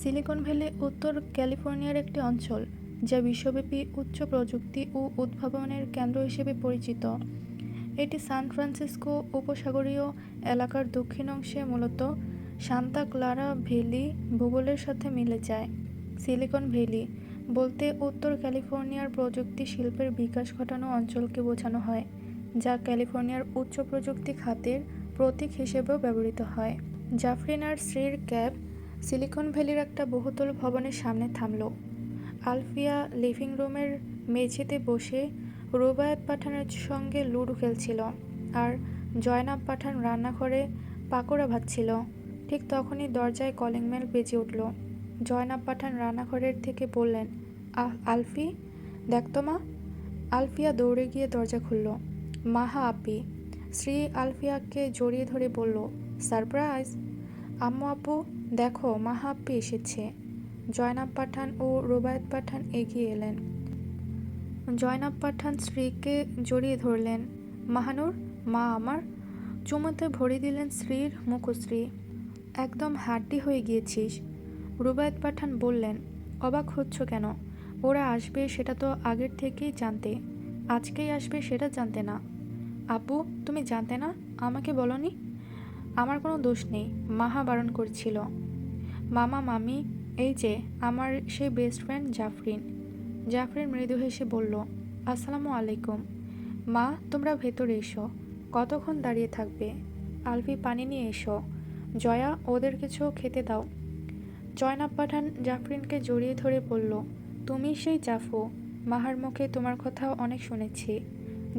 Silicon valley উত্তর ক্যালিফোর্নিয়ার একটি অঞ্চল, যা বিশ্বব্যাপী উচ্চ প্রযুক্তি ও উদ্ভাবনের কেন্দ্র হিসেবে পরিচিত। এটি সান ফ্রান্সিসকো উপসাগরীয় এলাকার দক্ষিণ অংশে মূলত সান্তা ক্লারা ভ্যালি ভূগোলের সাথে মিলে যায়। সিলিকন ভ্যালি বলতে উত্তর ক্যালিফোর্নিয়ার প্রযুক্তি শিল্পের বিকাশ ঘটানো অঞ্চলকে বোঝানো হয়, যা ক্যালিফোর্নিয়ার উচ্চ প্রযুক্তি খাতের প্রতীক হিসেবেও ব্যবহৃত হয়। জাফরিন আর স্ত্রীর ক্যাব সিলিকন ভ্যালির একটা বহুতল ভবনের সামনে থামল। আলফিয়া লিভিং রুমের মেঝেতে বসে রুবায়েত পাঠানের সঙ্গে লুডো খেলছিল, আর জয়নাব পাঠান রান্নাঘরে পাকোড়া ভাজছিল। ঠিক তখনই দরজায় কলিং বেল বেজে উঠল। জয়নাব পাঠান রান্নাঘরের থেকে বললেন, আলফি, দেখ তো মা। আলফিয়া দৌড়ে গিয়ে দরজা খুলল। মাহা আপি। শ্রী আলফিয়াকে জড়িয়ে ধরে বলল, সারপ্রাইজ! আম্মু আব্বু, দেখো মাহা আপি এসেছে। জয়নাব পাঠান ও রুবায়েত পাঠান এগিয়ে এলেন। জয়নাব পাঠান স্ত্রীকে জড়িয়ে ধরলেন। মাহানুর, মা আমার। চুমুতে ভরিয়ে দিলেন স্ত্রীর মুখশ্রী। একদম হাড্ডি হয়ে গিয়েছিস। রুবায়েত পাঠান বললেন, অবাক হচ্ছ কেন? ওরা আসবে সেটা তো আগের থেকেই জানতে। আজকেই আসবে সেটা জানতে না। আব্বু, তুমি জানতে না? আমাকে বলনি? আমার কোনো দোষ নেই, মাহা বারণ করছিল। মামা মামি, এই যে আমার সেই বেস্ট ফ্রেন্ড জাফরিন। জাফরিন মৃদু হেসে বলল, আসসালামু আলাইকুম। মা, তোমরা ভেতরে এসো। কতক্ষণ দাঁড়িয়ে থাকবে? আলফি, পানি নিয়ে এসো। জয়া, ওদের কিছু খেতে দাও। জয়নাব পাঠান জাফরিনকে জড়িয়ে ধরে বলল, তুমি সেই জাফু। মাহার মুখে তোমার কথা অনেক শুনেছি।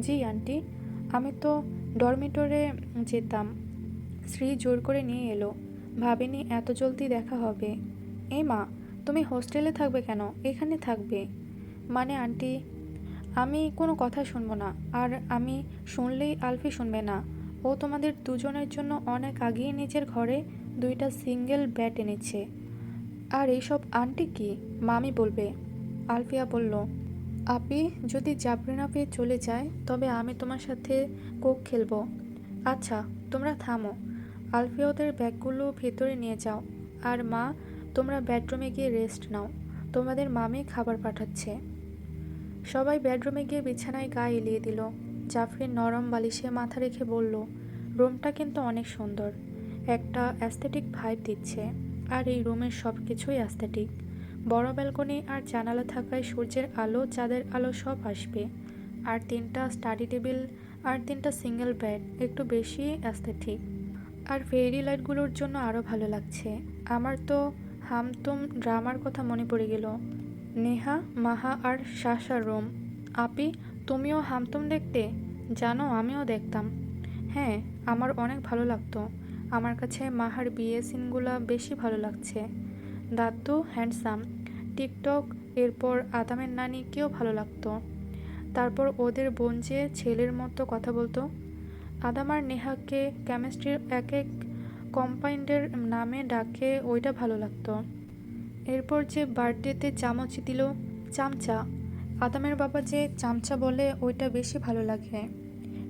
জি আন্টি, আমি তো ডরমিটরে যেতাম। শ্রী জোর করে নিয়ে এলো। ভাবিনি এত জলদি দেখা হবে। এই মা, তুমি হোস্টেলে থাকবে কেন? এখানে থাকবে। মানে আন্টি, আমি কোনো কথা শুনবো না, আর আমি শুনলেই আলফি শুনবে না। ও তোমাদের দুজনের জন্য অনেক আগেই নিজের ঘরে 2টা সিঙ্গেল ব্যাট এনেছে। আর এইসব আন্টি কি মামি বলবে। আলফিয়া বলল, আপি, যদি জাফরিন আপি চলে যায় তবে আমি তোমার সাথে কোক খেলবো। আচ্ছা, তোমরা থামো। আলফিয়া, ওদের ব্যাগগুলো ভেতরে নিয়ে যাও। আর মা, তোমরা বেডরুমে গিয়ে রেস্ট নাও। তোমাদের মামি খাবার পাঠাচ্ছে। সবাই বেডরুমে গিয়ে বিছানায় গা এলিয়ে দিল। জাফরিন নরম বালিশে মাথা রেখে বলল, রুমটা কিন্তু অনেক সুন্দর। একটা অ্যাস্থেটিক ভাইব দিচ্ছে। আর এই রুমের সব কিছুই অ্যাস্থেটিক। বড় ব্যালকনি আর জানালা থাকায় সূর্যের আলো, চাঁদের আলো সব আসবে। আর 3টা স্টাডি টেবিল আর 3টা সিঙ্গেল বেড, একটু বেশি অ্যাস্থেটিক। আর ফেরি লাইটগুলোর জন্য আরও ভালো লাগছে। আমার তো হামতুম ড্রামার কথা মনে পড়ে গেল। নেহা, মাহা আর সাশার রুম। আপি, তুমিও হামতুম দেখতে? জানো, আমিও দেখতাম। হ্যাঁ, আমার অনেক ভালো লাগতো। আমার কাছে মাহার বিয়ে সিনগুলো বেশি ভালো লাগছে। দাদু হ্যান্ডসাম, টিকটক, এরপর আদামের নানিকেও ভালো লাগতো। তারপর ওদের বোন যে ছেলের মতো কথা বলতো। আদাম আর নেহাকে কেমিস্ট্রির এক এক কম্পাউন্ডের নামে ডাকে, ওইটা ভালো লাগতো। এরপর যে বার্থডেতে চামচ দিল, চামচা। আদামের বাবা যে চামচা বলে, ওইটা বেশি ভালো লাগে।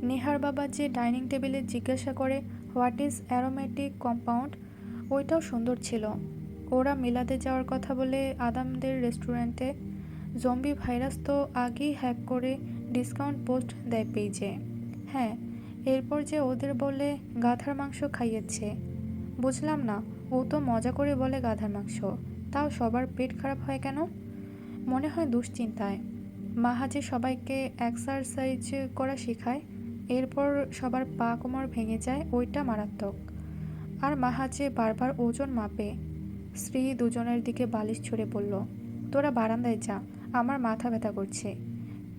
নেহার বাবা যে ডাইনিং টেবিলে জিজ্ঞাসা করে, হোয়াট ইজ অ্যারোমেটিক কম্পাউন্ড, ওইটাও সুন্দর ছিল। ওরা মিলাদে যাওয়ার কথা বলে আদামদের রেস্টুরেন্টে। জম্বি ভাইরাস তো আগেই হ্যাক করে ডিসকাউন্ট পোস্ট দেয় পেজে। হ্যাঁ, এরপর যে ওদের বলে গাধার মাংস খাইয়েছে। বুঝলাম না, ও তো মজা করে বলে গাধার মাংস, তাও সবার পেট খারাপ হয় কেন? মনে হয় দুশ্চিন্তায়। মাহা যে সবাইকে এক্সারসাইজ করা শেখায়, এরপর সবার পা কোমর ভেঙে যায়, ওইটা মারাত্মক। আর মাহা যে বারবার ওজন মাপে। শ্রী দুজনের দিকে বালিশ ছুঁড়ে বলল, তোরা বারান্দায় যা, আমার মাথা ব্যথা করছে।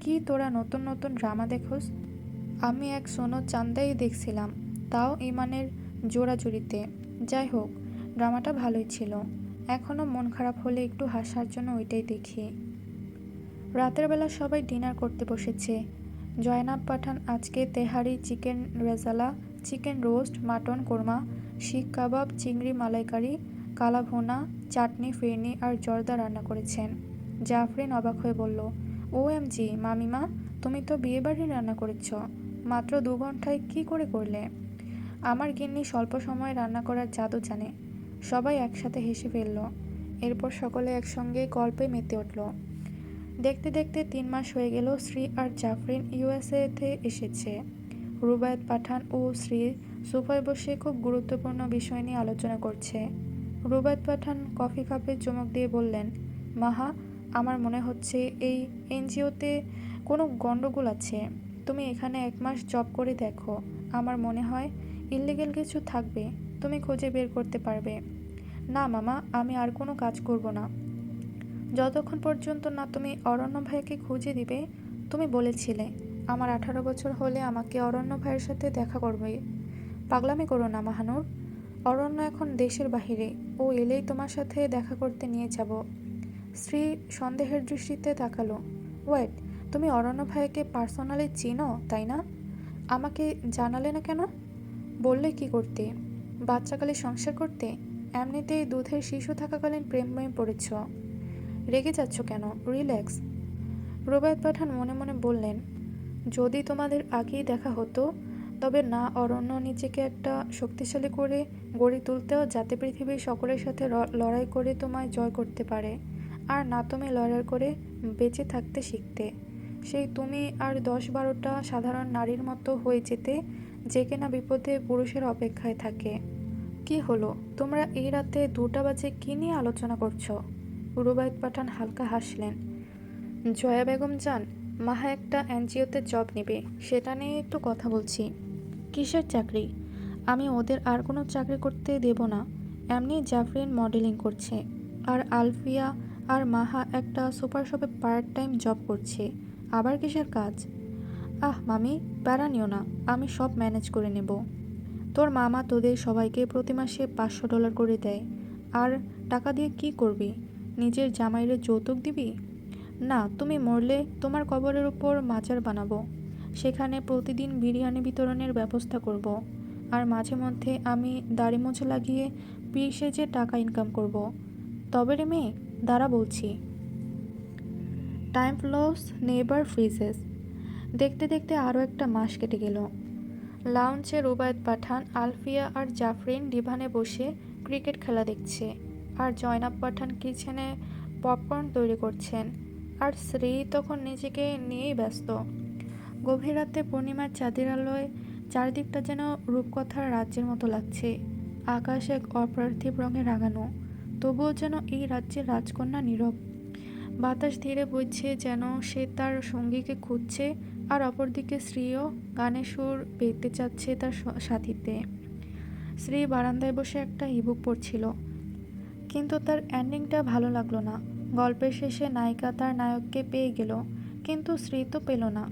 কি তোরা নতুন নতুন ড্রামা দেখোস? আমি এক সোনো চান্দাই দেখছিলাম, তাও ইমানের জোড়াজুড়িতে। যাই হোক, ড্রামাটা ভালোই ছিল। এখনও মন খারাপ হলে একটু হাসার জন্য ওইটাই দেখি। রাতের বেলা সবাই ডিনার করতে বসেছে। জয়নাব পাঠান আজকে tehari, chicken rezala, chicken roast, mutton korma, seekh kebab, চিংড়ি মালাইকারি, কালা ভুনা, চাটনি, ফিরনি আর জর্দা রান্না করেছেন। জাফরিন অবাক হয়ে বলল, OMG মামিমা, তুমি তো বিয়েবাড়ি রান্না করেছ। মাত্র 2 ঘন্টায় কি করে করলে? আমার গিন্নি স্বল্প সময়ে রান্না করার জাদু জানে। সবাই একসাথে হেসে ফেলল। এরপর সকলে একসঙ্গে গল্পে মেতে উঠল। দেখতে দেখতে 3 মাস হয়ে গেল শ্রী আর জাফরিন ইউএসএতে এসেছে। রুবায়েত পাঠান ও শ্রী সোফায় বসে খুব গুরুত্বপূর্ণ বিষয় নিয়ে আলোচনা করছে। রুবায়েত পাঠান কফি কাপে চুমুক দিয়ে বললেন, মাহা, আমার মনে হচ্ছে এই এনজিওতে কোনো গন্ডগোল আছে। তুমি এখানে 1 মাস জব করে দেখো, আমার মনে হয় ইল্লিগেল কিছু থাকবে, তুমি খুঁজে বের করতে পারবে। না মামা, আমি আর কোনো কাজ করব না যতক্ষণ পর্যন্ত না তুমি অরণ্য ভাইকে খুঁজে দিবে। তুমি বলেছিলে আমার 18 বছর হলে আমাকে অরণ্য ভাইয়ের সাথে দেখা করবে। পাগলামি করো না মাহানুর, অরণ্য এখন দেশের বাহিরে, ও এলেই তোমার সাথে দেখা করতে নিয়ে যাব। শ্রী সন্দেহের দৃষ্টিতে তাকালো। ওয়েট, তুমি অরণ্য ভাইকে পার্সোনালি চিনো তাই না? আমাকে জানালে না কেন? বললে কি করতে? বাচ্চাকালে সংসার করতে? এমনিতেই দুধের শিশু থাকাকালীন প্রেমে পড়েছ। রেগে যাচ্ছ কেন? রিল্যাক্স। রুবায়েত পাঠান মনে মনে বললেন, যদি তোমাদের আগেই দেখা হতো, তবে না অরণ্য নিজেকে একটা শক্তিশালী করে গড়ে তুলতেও যাতে পৃথিবীর সকলের সাথে লড়াই করে তোমায় জয় করতে পারে, আর না তুমি লড়াই করে বেঁচে থাকতে শিখতে। সেই তুমি আর 10-12টা সাধারণ নারীর মতো হয়ে যেতে, যে কিনা বিপদে পুরুষের অপেক্ষায় থাকে। কি হলো, তোমরা এই রাতে 2টা বাজে কি নিয়ে আলোচনা করছো? রুবায়েত পাঠান হালকা হাসলেন। জয়া বেগম যান, মাহা একটা এনজিওতে জব নেবে, সেটা নিয়ে একটু কথা বলছি। কিসের চাকরি? আমি ওদের আর কোনো চাকরি করতে দেব না। এমনি জাফরিন মডেলিং করছে, আর আলফিয়া আর মাহা একটা সুপার শপে পার্ট টাইম জব করছে। আবার কিসের কাজ? আহ মামি, প্যারা নিও না, আমি সব ম্যানেজ করে নেব। তোর মামা তোদের সবাইকে প্রতি মাসে $500 করে দেয়, আর টাকা দিয়ে কি করবি? নিজের জামাইরে যৌতুক দিবি? না, তুমি মরলে তোমার কবরের উপর মাজার বানাবো, সেখানে প্রতিদিন বিরিয়ানি বিতরণের ব্যবস্থা করব, আর মাঝে মধ্যে আমি দাড়ি মোছা লাগিয়ে পীর সেজে টাকা ইনকাম করব। তবে রে মেয়ে, দাঁড়া বলছি। Time flows never freezes. দেখতে দেখতে আরও একটা মাস কেটে গেল। লাউঞ্জে রুবায়েত পাঠান, আলফিয়া আর জাফরিন ডিভানে বসে ক্রিকেট খেলা দেখছে, আর জয়নাব পাঠান কিচেনে পপকর্ন তৈরি করছেন, আর শ্রী তখন নিজেকে নিয়েই ব্যস্ত। গভীর রাতে পূর্ণিমার চাঁদের আলোয় চারদিকটা যেন রূপকথার রাজ্যের মতো লাগছে। আকাশ এক অপার্থিব রঙে রাঙানো, তবুও যেন এই রাজ্যের রাজকন্যা নীরব। বাতাস ধীরে বইছে, যেন সে তার সঙ্গীকে খুঁজছে, আর অপরদিকে শ্রীও গানের সুর পেতে চাচ্ছে তার সাথীতে। শ্রী বারান্দায় বসে একটা ইবুক পড়ছিল, কিন্তু তার এন্ডিংটা ভালো লাগলো না। গল্পের শেষে নায়িকা তার নায়ককে পেয়ে গেল, কিন্তু শ্রী তো পেল না।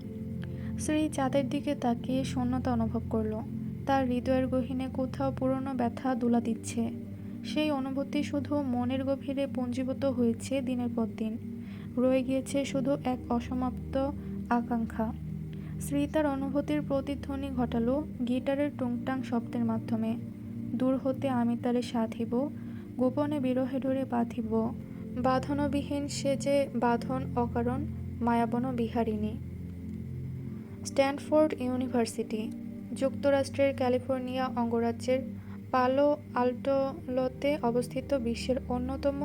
শ্রী চাঁদের দিকে তাকিয়ে শূন্যতা অনুভব করলো। তার হৃদয়ের গহীনে কোথাও পুরনো ব্যথা দুলা দিচ্ছে। সেই অনুভূতি শুধু মনের গভীরে পুঞ্জীভূত হয়েছে দিনের পর দিন। রয়ে গিয়েছে শুধু এক অসমাপ্ত আকাঙ্ক্ষা। শ্রী তার অনুভূতির প্রতিধ্বনি ঘটালো গিটারের টুংটাং শব্দের মাধ্যমে। দূর হতে আমি তারে সাধিব, গোপনে বিরহে ডোরে বাঁধিব, বাঁধনবিহীন সে যে বাঁধন অকারণ, মায়াবন বিহারিণী। স্ট্যানফোর্ড ইউনিভার্সিটি যুক্তরাষ্ট্রের ক্যালিফোর্নিয়া অঙ্গরাজ্যের পালো আল্টোতে অবস্থিত বিশ্বের অন্যতম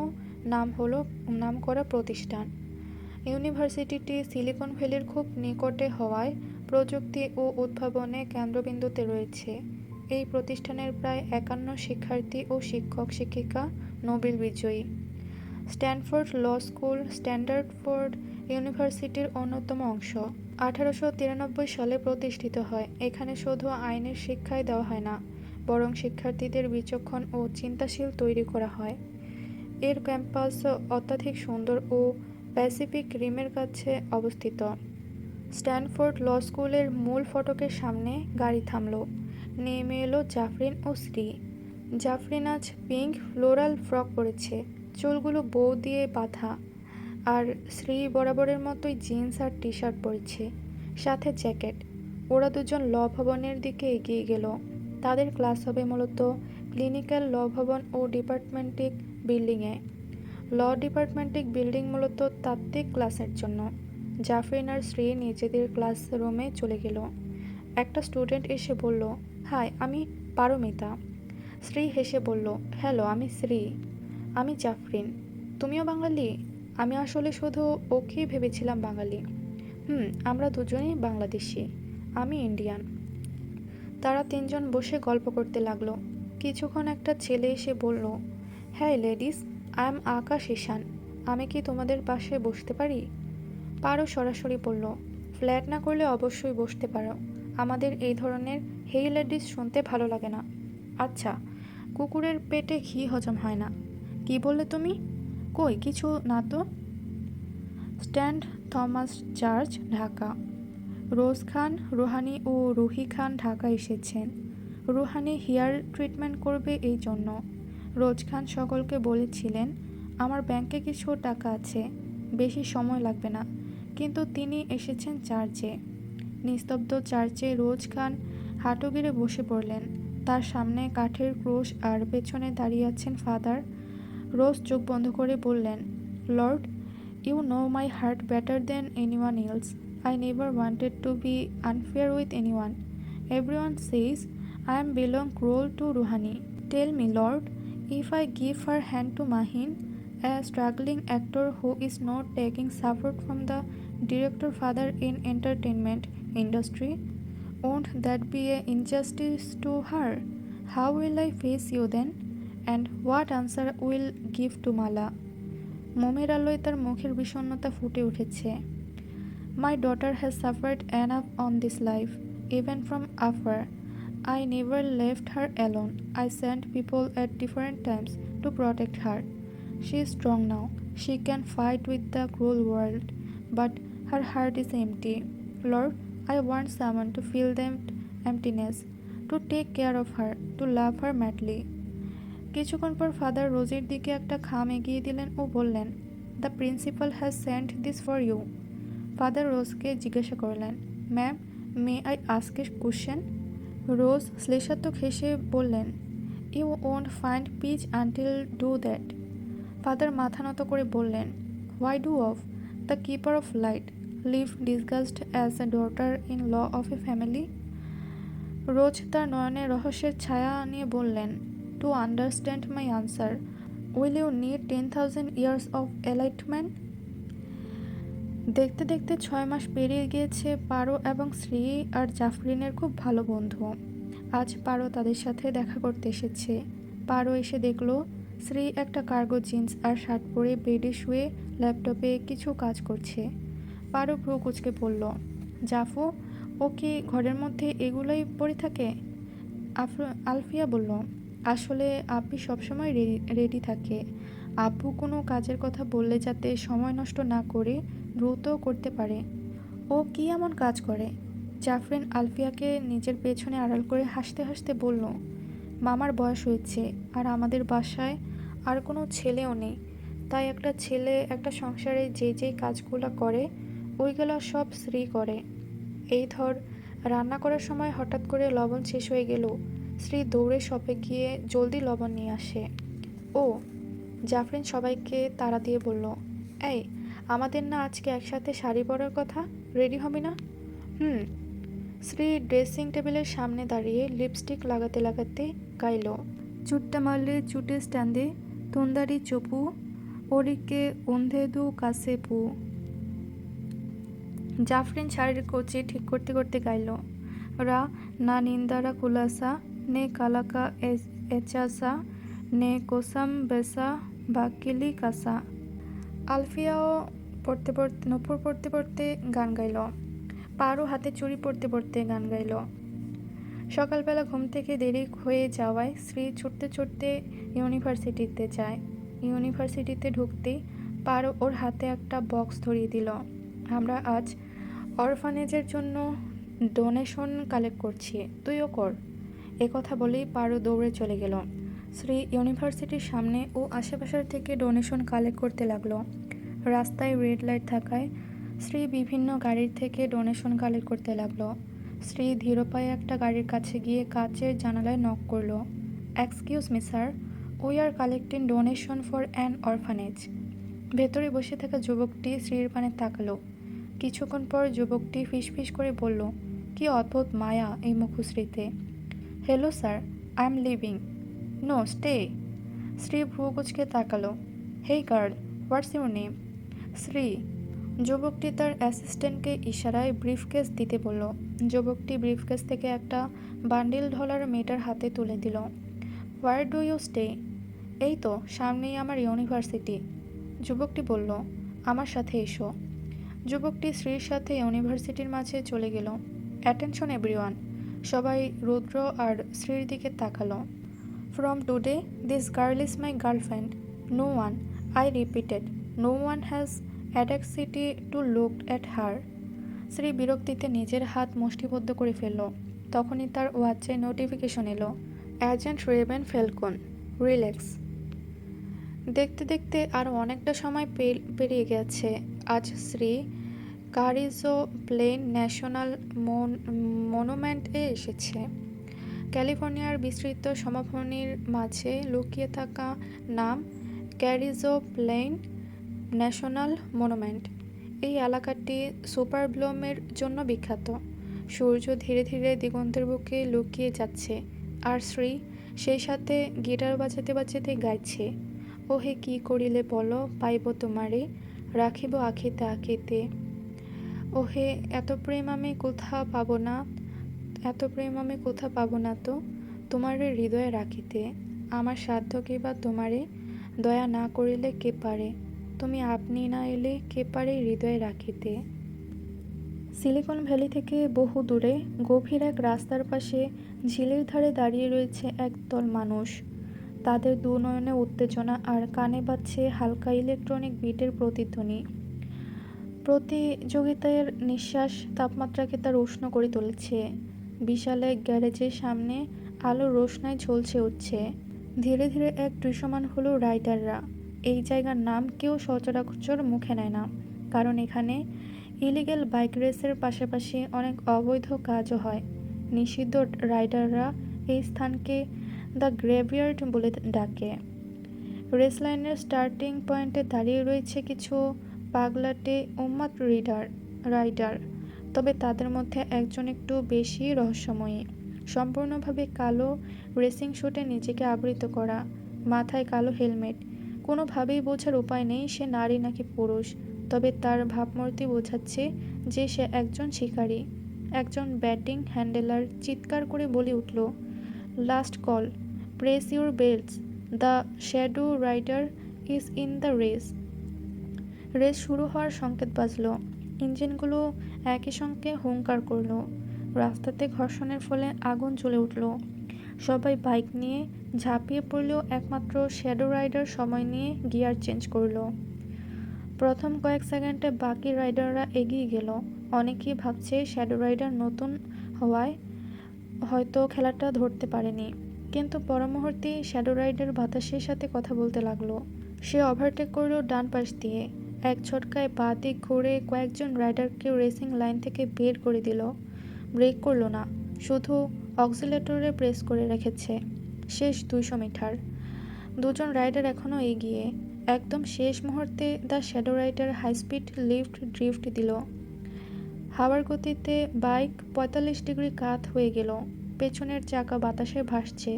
নামকরা প্রতিষ্ঠান। ইউনিভার্সিটিটি সিলিকন ভ্যালির খুব নিকটে হওয়ায় প্রযুক্তি ও উদ্ভাবনে কেন্দ্রবিন্দুতে রয়েছে। এই প্রতিষ্ঠানের প্রায় 51 শিক্ষার্থী ও শিক্ষক শিক্ষিকা নোবেল বিজয়ী। স্ট্যানফোর্ড ল স্কুল স্ট্যান্ডার্ডফোর্ড ইউনিভার্সিটির অন্যতম অংশ। 1893 সালে প্রতিষ্ঠিত হয়। এখানে শুধু আইনের শিক্ষাই দেওয়া হয় না, বরং শিক্ষার্থীদের বিচক্ষণ ও চিন্তাশীল তৈরি করা হয়। এর ক্যাম্পাস অত্যাধিক সুন্দর ও প্যাসিফিক রিমের কাছে অবস্থিত। স্ট্যানফোর্ড ল স্কুলের মূল ফটকের সামনে গাড়ি থামল। নেমে এলো জাফরিন ও শ্রী। জাফরিন আজ পিঙ্ক ফ্লোরাল ফ্রক পরেছে, চুলগুলো বো দিয়ে বাঁধা, আর শ্রী বরাবরের মতোই জিন্স আর টি শার্ট পরেছে, সাথে জ্যাকেট। ওরা দুজন ল ভবনের দিকে এগিয়ে গেল। তাদের ক্লাস হবে মূলত ক্লিনিক্যাল ল ভবন ও ডিপার্টমেন্টিক বিল্ডিংয়ে। ল ডিপার্টমেন্টিক বিল্ডিং মূলত তাত্ত্বিক ক্লাসের জন্য। জাফরিন আর শ্রী নিজেদের ক্লাসরুমে চলে গেল। একটা স্টুডেন্ট এসে বলল, হাই, আমি পারমিতা। শ্রী হেসে বলল, হ্যালো, আমি শ্রী। আমি জাফরিন। তুমিও বাঙালি? আমি আসলে শুধু ওকেই ভেবেছিলাম বাঙালি। আমরা দুজনেই বাংলাদেশি। আমি ইন্ডিয়ান। তারা তিনজন বসে গল্প করতে লাগলো। কিছুক্ষণ একটা ছেলে এসে বলল, হ্যাঁ লেডিস, আই এম আকাশ ঈশান। আমি কি তোমাদের পাশে বসতে পারি? পারো সরাসরি বলল, ফ্ল্যাট না করলে অবশ্যই বসতে পারো। আমাদের এই ধরনের হেই লেডিস শুনতে ভালো লাগে না। আচ্ছা, কুকুরের পেটে ঘি হজম হয় না। কি বললে তুমি? কই কিছু না তো। স্ট্যান্ড Thomas church, Dhaka. Rose Khan, Ruhani ও রুহি খান ঢাকা এসেছেন। রুহানি হেয়ার ট্রিটমেন্ট করবে এই জন্য। রোজ খান সকলকে বলেছিলেন, আমার ব্যাংকে কিছু টাকা আছে, বেশি সময় লাগবে না। কিন্তু তিনি এসেছেন চার্চে। নিস্তব্ধ চার্চে রোজ খান হাঁটু গেড়ে বসে পড়লেন। তার সামনে কাঠের ক্রুশ আর পেছনে দাঁড়িয়ে আছেন ফাদার। রোজ চোখ বন্ধ করে বললেন, lord, you know my heart better than anyone else. I never wanted to be unfair with anyone. Everyone says I am belong cruel to Ruhani. Tell me, Lord, if I give her hand to Mahin, a struggling actor who is not taking support from the director father in entertainment industry, won't that be an injustice to her? How will I face you then? And what answer will give to Mala? মোমের আলোয় তার মুখের বিষণ্ণতা ফুটে উঠেছে। My daughter has suffered enough on this life, even from afar. I never left her alone. I sent people at different times to protect her. She is strong now. She can fight with the cruel world, but her heart is empty. Lord, I want someone to fill that emptiness, to take care of her, to love her madly. কিছুক্ষণ পর father রোজের দিকে একটা খাম এগিয়ে দিলেন ও বললেন, the principal has sent this for you. Father রোজকে জিজ্ঞাসা করলেন, ma'am, may I ask a question? Rose শ্লেষাত্মক হেসে বললেন, you won't find peace until do that. Father মাথা নত করে বললেন, why do of the keeper of light live disgust as a daughter in law of a family? Rose তার নয়নে রহস্যের ছায়া নিয়ে বললেন, to understand my answer, will you need 10,000 years of এলাইটমেন্ট? দেখতে দেখতে 6 মাস পেরিয়ে গিয়েছে। পারো এবং শ্রী আর জাফরিনের খুব ভালো বন্ধু। আজ পারো তাদের সাথে দেখা করতে এসেছে। পারো এসে দেখলো শ্রী একটা কার্গো জিন্স আর শার্ট পরে বেডে শুয়ে ল্যাপটপে কিছু কাজ করছে। পারো ভ্রু কুচকে বলল, জাফু, ও কি ঘরের মধ্যে এগুলোই পড়ে থাকে? আলফিয়া বলল, আসলে আব্বি সবসময় রেডি থাকে। আব্বু কোনো কাজের কথা বললে যাতে সময় নষ্ট না করে দ্রুত করতে পারে। ও কি এমন কাজ করে? জাফরিন আলফিয়াকে নিজের পেছনে আড়াল করে হাসতে হাসতে বলল, মামার বয়স হয়েছে আর আমাদের বাসায় আর কোনো ছেলেও নেই, তাই একটা ছেলে একটা সংসারে যেই কাজগুলো করে ওইগুলো সব শ্রী করে। এই ধর, রান্না করার সময় হঠাৎ করে লবণ শেষ হয়ে গেল, শ্রী দৌড়ে শপে গিয়ে জলদি লবণ নিয়ে আসে। ও, জাফরিন সবাইকে তাড়া দিয়ে বলল, এই, আমাদের না আজকে একসাথে শাড়ি পরার কথা, রেডি হবি না? শ্রী ড্রেসিং টেবিলের সামনে দাঁড়িয়ে লিপস্টিক লাগাতে লাগাতে গাইল, চুট্টা মারলে চুটে স্ট্যান্ডে তুন্দারি চপু, ওরিকে উন্ধেদু কাছে পু। জাফরিন শাড়ির কোচে ঠিক করতে করতে গাইল, রা না নিন্দারা কুলাসা নে কালাকা এচাসা নে কোসাম বেসা বাকিলি কাসা। আলফিয়াও নূপুর পড়তে পড়তে গান গাইল। পারো হাতে চুড়ি পড়তে পড়তে গান গাইল। সকালবেলা ঘুম থেকে দেরি হয়ে যাওয়ায় শ্রী ছুটতে ছুটতে ইউনিভার্সিটিতে যায়। ইউনিভার্সিটিতে ঢুকতেই পারো ওর হাতে একটা বক্স ধরিয়ে দিল। আমরা আজ অরফানেজের জন্য ডোনেশন কালেক্ট করছি, তুইও কর। কথা বলেই পারো দৌড়ে চলে গেল। শ্রী ইউনিভার্সিটির সামনে ও আশেপাশের থেকে ডোনেশন কালেক্ট করতে লাগলো। রাস্তায় রেড লাইট থাকায় শ্রী বিভিন্ন গাড়ির থেকে ডোনেশন কালেক্ট করতে লাগলো। শ্রী ধীর পায়ে একটা গাড়ির কাছে গিয়ে কাচের জানালায় নক করলো। Excuse me sir, we are collecting donation for an orphanage. ভেতরে বসে থাকা যুবকটি শ্রীর পানে তাকালো। কিছুক্ষণ পর যুবকটি ফিসফিস করে বলল, কি অদ্ভুত মায়া এই মুখশ্রীতে। Hello sir, I am leaving. No, stay. Shree ভ্রু কুচকে তাকালো। Hey girl, what's your name? Shree. যুবকটি তার অ্যাসিস্ট্যান্টকে ইশারায় ব্রিফকেস দিতে বলল। যুবকটি ব্রিফকেস থেকে একটা বান্ডিল ডলার মেয়েটার হাতে তুলে দিল। Where do you stay? এই তো সামনেই আমার ইউনিভার্সিটি। যুবকটি বলল, আমার সাথে এসো। যুবকটি শ্রীর সাথে ইউনিভার্সিটির মাঝে চলে গেল। অ্যাটেনশন এভরিওয়ান, সবাই রুদ্র আর শ্রীর দিকে তাকালো। From today this girl is my girlfriend. No one, I repeated, no one has audacity to look at her. Shree বিরক্তিতে নিজের হাত মুষ্টিবদ্ধ করে ফেলল। তখনই তার ওয়াচে নোটিফিকেশন এলো, এজেন্ট রেবেন ফেলকন, রিল্যাক্স। দেখতে দেখতে আরও অনেকটা সময় পেরিয়ে গেছে। আজ শ্রী কারিজো প্লেন ন্যাশনাল মনুমেন্টে এসেছে। ক্যালিফোর্নিয়ার বিস্তৃত সমভূমির মাঝে লুকিয়ে থাকা নাম ক্যারিজো প্লেন ন্যাশনাল মনুমেন্ট। এই এলাকাটি সুপারব্লুমের জন্য বিখ্যাত। সূর্য ধীরে ধীরে দিগন্তের বুকে লুকিয়ে যাচ্ছে, আর শ্রী সেই সাথে গিটার বাজাতে বাজাতে গাইছে, ওহে কি করিলে বলো পাইব তোমারে, রাখিব আখিতে আখিতে। ওহে এত প্রেম আমি কোথা পাব না, এত প্রেম আমি কোথা পাব না তো, তোমারে হৃদয়ে রাখিতে। আমার সাধ্য কিবা তোমারে, দয়া না করিলে কে পারে, তুমি আপনি না এলে কে পারে হৃদয়ে রাখিতে। সিলিকন ভ্যালি থেকে বহু দূরে গভীর এক রাস্তার পাশে ঝিলের ধারে দাঁড়িয়ে রয়েছে একদল মানুষ। তাদের দু নয়নে উত্তেজনা, আর কানে বাজছে হালকা ইলেকট্রনিক বিটের প্রতিধ্বনি। প্রতিযোগিতার নিঃশ্বাস তাপমাত্রাকে তার উষ্ণ করে তুলেছে। বিশাল এক গ্যারেজের সামনে আলোর রোশনায় ঝলসে উঠছে। ধীরে ধীরে এক দৃশ্যমান হলো রাইডাররা। এই জায়গার নাম কেউ সচরাচর মুখে নেয় না, কারণ এখানে ইলিগেল বাইক রেসের পাশাপাশি অনেক অবৈধ কাজও হয়। নিষিদ্ধ রাইডাররা এই স্থানকে দ্য গ্রেভইয়ার্ড বলে ডাকে। রেসলাইনের স্টার্টিং পয়েন্টে দাঁড়িয়ে রয়েছে কিছু পাগলাটে উন্মাদ রাইডার, তবে তাদের মধ্যে একজন একটু বেশি রহস্যময়ী। সম্পূর্ণভাবে কালো রেসিং স্যুটে নিজেকে আবৃত করা, মাথায় কালো হেলমেট। কোনোভাবেই বোঝার উপায় নেই সে নারী নাকি পুরুষ, তবে তার ভাবমূর্তি বোঝাচ্ছে যে সে একজন শিকারী। একজন ব্যাটিং হ্যান্ডেলার চিৎকার করে বলে উঠল, last call, press your belts, the shadow rider is in the race. Race শুরু হওয়ার সংকেত বাজল। ইঞ্জিনগুলো একই সঙ্গে হুঙ্কার করল। রাস্তাতে ঘর্ষণের ফলে আগুন জ্বলে উঠল। সবাই বাইক নিয়ে ঝাঁপিয়ে পড়লেও একমাত্র শ্যাডো রাইডার সময় নিয়ে গিয়ার চেঞ্জ করল। প্রথম কয়েক সেকেন্ডে বাকি রাইডাররা এগিয়ে গেল। অনেকেই ভাবছে শ্যাডো রাইডার নতুন হওয়ায় হয়তো খেলাটা ধরতে পারেনি, কিন্তু পর মুহূর্তেই শ্যাডো রাইডার বাতাসের সাথে কথা বলতে লাগলো। সে ওভারটেক করলো ডান পাশ দিয়ে। এক ঝটকায় বাঁ দিক ঘুরে কয়েকজন রাইডারকে রেসিং লাইন থেকে বের করে দিল। ব্রেক করলো না, শুধু অক্সিলেটরে প্রেস করে রেখেছে। শেষ 200 মিটার। দুজন রাইডার এখনও এগিয়ে। একদম শেষ মুহূর্তে the shadow rider high speed drift দিল। হাওয়ার গতিতে বাইক 45 ডিগ্রি কাত হয়ে গেল। পেছনের চাকা বাতাসে ভাসছে,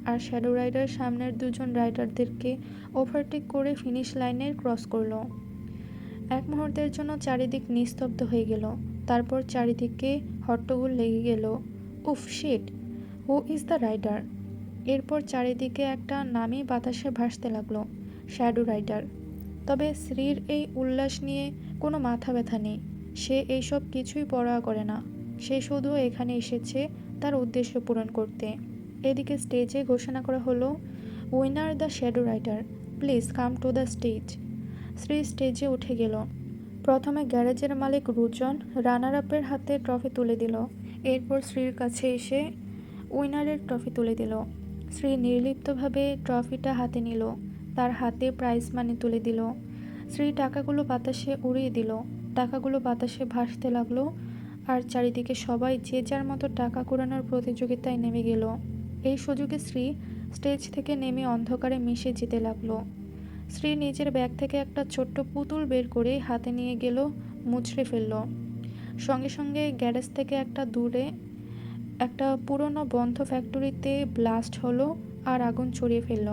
আর শ্যাডো রাইডার সামনের দুজন রাইডারদেরকে ওভারটেক করে ফিনিশ লাইনের ক্রস করলো। এক মুহূর্তের জন্য চারিদিক নিস্তব্ধ হয়ে গেল। তারপর চারিদিকে হট্টগোল লেগে গেল। Oof shit, who is the rider? এরপর চারিদিকে একটা নামই বাতাসে ভাসতে লাগলো, শ্যাডো রাইডার। তবে শ্রীর এই উল্লাস নিয়ে কোনো মাথা ব্যথা নেই। সে এইসব কিছুই পরোয়া করে না। সে শুধু এখানে এসেছে তার উদ্দেশ্য পূরণ করতে। এদিকে স্টেজে ঘোষণা করা হলো, winner the shadow rider, please come to the stage. Shri স্টেজে উঠে গেল। প্রথমে গ্যারেজের মালিক রুজন রানার আপের হাতে ট্রফি তুলে দিল। এরপর শ্রীর কাছে এসে উইনারের ট্রফি তুলে দিল। শ্রী নির্লিপ্তভাবে ট্রফিটা হাতে নিল। তার হাতে প্রাইজ মানি তুলে দিল। শ্রী টাকাগুলো বাতাসে উড়িয়ে দিল। টাকাগুলো বাতাসে ভাসতে লাগলো, আর চারিদিকে সবাই যে যার মতো টাকা কুড়ানোর প্রতিযোগিতায় নেমে গেল। এই সুযোগে শ্রী স্টেজ থেকে নেমে অন্ধকারে মিশে যেতে লাগলো। শ্রী নিজের ব্যাগ থেকে একটা ছোট্ট পুতুল বের করে হাতে নিয়ে গেল, মুচড়ে ফেলল। সঙ্গে সঙ্গে গ্যারেজ থেকে দূরে একটা পুরনো বন্ধ ফ্যাক্টরিতে ব্লাস্ট হলো, আর আগুন ছড়িয়ে ফেলল।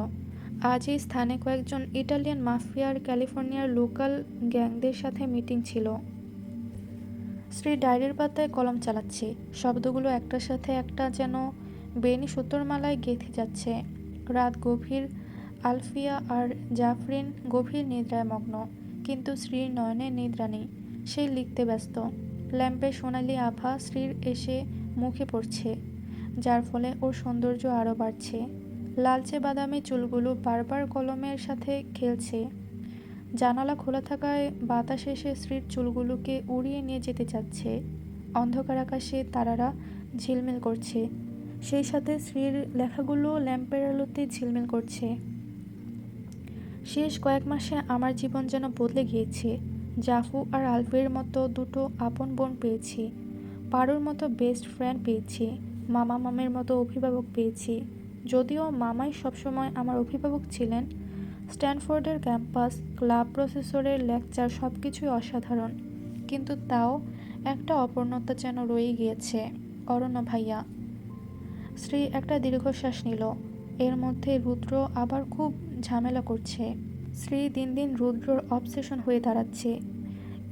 আজ এই স্থানে কয়েকজন ইটালিয়ান মাফিয়ার ক্যালিফোর্নিয়ার লোকাল গ্যাংদের সাথে মিটিং ছিল। শ্রী ডায়েরির পাতায় কলম চালাচ্ছে, শব্দগুলো একটার সাথে একটা যেন বেনি সুতোরমালায় গেঁথে যাচ্ছে। রাত গভীর। আলফিয়া আর জাফরিন গভীর নিদ্রায় মগ্ন, কিন্তু শ্রীর নয়নে নিদ্রা নেই। সে লিখতে ব্যস্ত। ল্যাম্পের সোনালি আভা শ্রীর এসে মুখে পড়ছে, যার ফলে ওর সৌন্দর্য আরও বাড়ছে। লালচে বাদামি চুলগুলো বারবার কলমের সাথে খেলছে। জানালা খোলা থাকায় বাতাস এসে শ্রীর চুলগুলোকে উড়িয়ে নিয়ে যেতে চাচ্ছে। অন্ধকার আকাশে তারারা ঝিলমিল করছে, সেই সাথে শ্রীর লেখাগুলো ল্যাম্পের আলোতে ঝিলমিল করছে। শেষ কয়েক মাসে আমার জীবন যেন বদলে গিয়েছে। জাফু আর আলফির মতো দুটো আপন বোন পেয়েছি, পারুর মতো বেস্ট ফ্রেন্ড পেয়েছি, মামা মামের মতো অভিভাবক পেয়েছি। যদিও মামাই সবসময় আমার অভিভাবক ছিলেন। স্ট্যানফোর্ডের ক্যাম্পাস, ক্লাব, প্রফেসরের লেকচার সবকিছুই অসাধারণ, কিন্তু তাও একটা অপূর্ণতা যেন রয়ে গিয়েছে। অরণ্য ভাইয়া। শ্রী একটা দীর্ঘশ্বাস নিল। এর মধ্যে রুদ্র আবার খুব ঝামেলা করছে। শ্রী দিন দিন রুদ্রর অবসেশন হয়ে দাঁড়াচ্ছে।